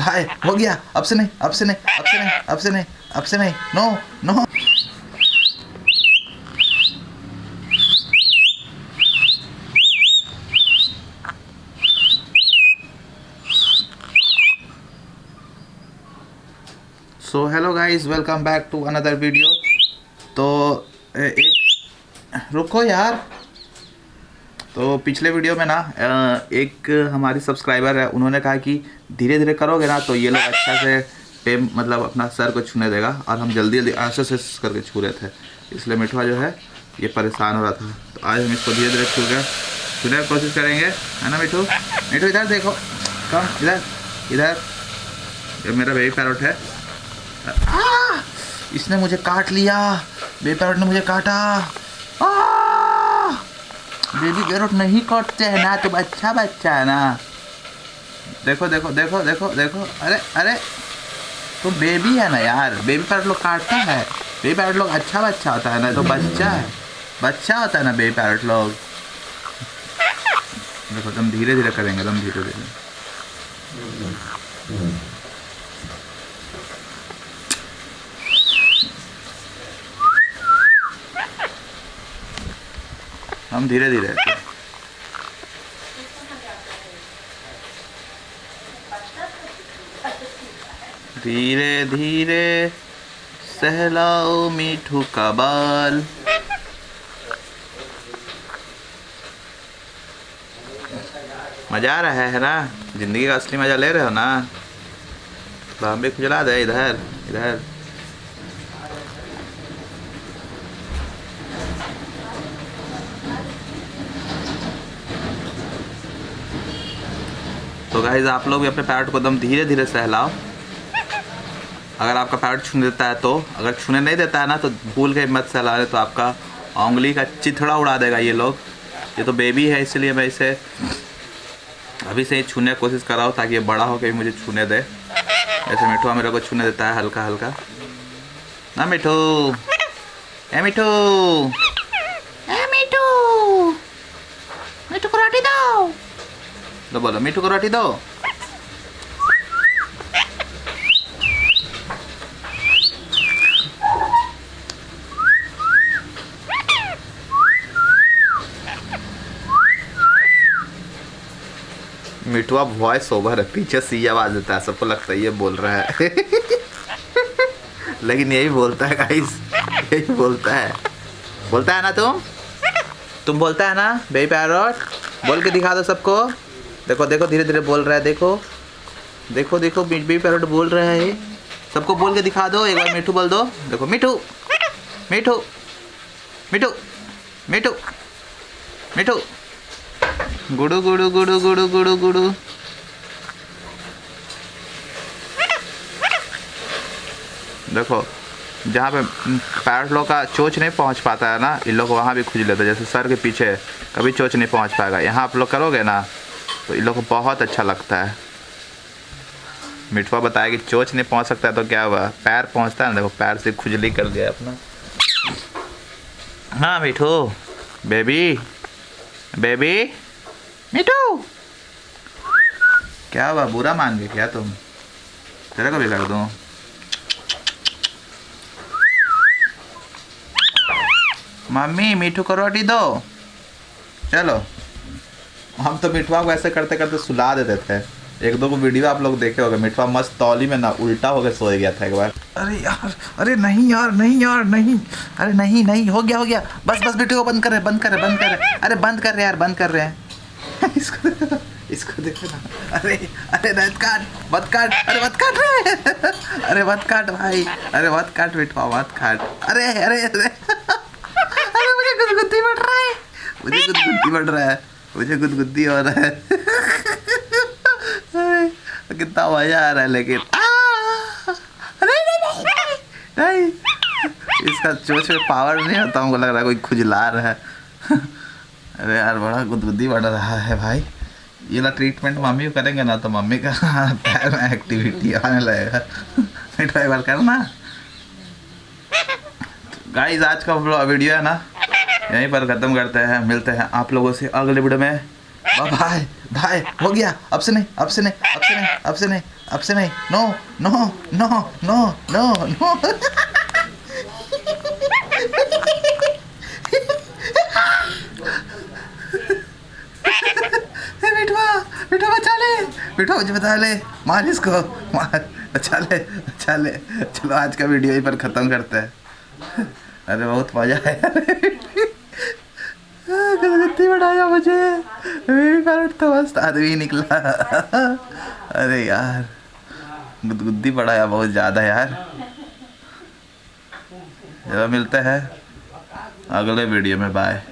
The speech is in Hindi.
हाय हो गया, अब से नहीं, अब से नहीं, अब से नहीं, अब से नहीं, अब से नहीं, no no. So hello guys, welcome back to another video. तो एक रुको यार। तो पिछले वीडियो में ना एक हमारी सब्सक्राइबर है, उन्होंने कहा कि धीरे धीरे करोगे ना तो ये लोग अच्छा से पे मतलब अपना सर को छूने देगा, और हम जल्दी जल्दी ऐसे से करके छू रहे थे, इसलिए मिठुआ जो है ये परेशान हो रहा था। तो आज हम इसको धीरे धीरे छूने की कोशिश करेंगे, है ना मिठू? मिठू इधर देखो, कम इधर इधर। ये मेरा बेबी पैरोट है। इसने मुझे काट लिया, बेबी पैरोट ने मुझे काटा। बेबी पैरोट नहीं काटते हैं ना, तो अच्छा बच्चा है ना। देखो देखो देखो देखो देखो, अरे अरे तो बेबी है ना यार, बेबी पैरोट लोग काटता है। बेबी पैरोट लोग अच्छा बच्चा होता है ना, तो बच्चा है, बच्चा होता है ना बेबी पैरोट लोग। देखो तुम धीरे धीरे करेंगे, तुम धीरे धीरे। हम धीरे धीरे धीरे धीरे सहलाओ मीठू का बाल। मजा आ रहा है ना? जिंदगी का असली मजा ले रहे हो ना? हम भी खुजला दे इधर इधर। तो गाइस आप लोग भी अपने पैरोट को एकदम धीरे धीरे सहलाओ। अगर आपका पैरोट छूने देता है तो, अगर छूने नहीं देता है ना तो भूल के मत सहलाने, तो आपका उंगली का चिथड़ा उड़ा देगा ये लोग। ये तो बेबी है, इसलिए मैं इसे अभी से ही छूने की कोशिश कर रहा हूँ, ताकि ये बड़ा हो के मुझे छूने दे। ऐसे मिठू मेरे को छूने देता है हल्का हल्का ना। मिठू ए मिठू, ए मिठू, मिठू को रोटी दो। तो बोलो मिठू को रोटी दो। मिठुआ वॉइस ओवर है, पीछे से ये आवाज देता है, सबको लगता है ये बोल रहा है लेकिन यही बोलता है गाइस, यही बोलता है ना। तुम बोलता है ना बेबी पैरोट? बोल के दिखा दो सबको। देखो देखो धीरे धीरे बोल रहा है, देखो देखो देखो बेबी पैरोट बोल रहा है। सबको बोल के दिखा दो, एक बार मिठू बोल दो। देखो मिठू मिठू मिठू मिठू मिठू, गुडू गुडू गुडू गुडू गुडू गुडू। देखो जहाँ पे पैरोट लोग का चोंच नहीं पहुँच पाता है ना, इन लोग वहाँ भी खुज लेते हैं। जैसे सर के पीछे कभी चोंच नहीं पहुँच पाएगा, यहाँ आप लोग करोगे ना तो इन लोग को बहुत अच्छा लगता है। मिठुआ बताया कि चोंच नहीं पहुँच सकता है तो क्या हुआ, पैर पहुँचता है ना। देखो पैर से खुजली कर दिया अपना। हाँ मिठू बेबी, बेबी मिठू, क्या हुआ, बुरा मान गए क्या तुम? तेरे को भी कर दूं? मम्मी मिठू को रोटी दो। चलो, हम तो मिठुआ को ऐसे करते करते सुला देते थे। एक दो को वीडियो आप लोग देखे होंगे, मिठुआ मस्त तौली में ना उल्टा होकर सो गया था एक बार। अरे यार, अरे नहीं यार, नहीं यार, नहीं, अरे नहीं नहीं, हो गया हो गया, बस बस मिठू को बंद कर रहे, बंद कर रहे, बंद कर रहे। अरे बंद कर रहे यार, बंद कर रहे हैं इसको देखो ना। अरे अरे मत काट, मत काट, अरे मत काट रहे अरे मत काट भाई, अरे मत काट मिठुआ, मत काट। अरे अरे अरे अरे मुझे गुदगुदी बढ़ रहा है, मुझे गुदगुदी बढ़ रहा है, मुझे गुदगुदी हो रहा है कितना मजा आ रहा है। लेकिन नहीं नहीं नहीं नहीं, इसका चोंच में पावर नहीं होता, हमको लग रहा है कोई खुजला रहा है अरे यार बड़ा गुदगुदी बढ़ रहा है भाई। ये ना ट्रीटमेंट मम्मी को करेंगे ना तो मम्मी का पैर में एक्टिविटी आने लगेगा मिठुआ एक बार करना। गाइस आज का वीडियो है ना यहीं पर ख़त्म करते हैं, मिलते हैं आप लोगों से अगले वीडियो में। बाय बाय, हो गया, अब से नहीं, अब से नहीं, अब से नहीं, अब से नहीं, अब से नहीं, no no no no no no. Mithua, Mithua बचा ले, मिठुआ मुझे बचा ले, मार इसको, मार, बचा ले, बचा ले। चलो आज का वीडियो यहीं पर ख़त्म करते हैं। अरे बहुत मज़ा आया, गलती बनाया मुझे, मेरी पैरट तो मस्त आदमी निकला। अरे यार गुदगुदी बढ़ाया बहुत ज़्यादा यार। चलो मिलते हैं अगले वीडियो में, बाय।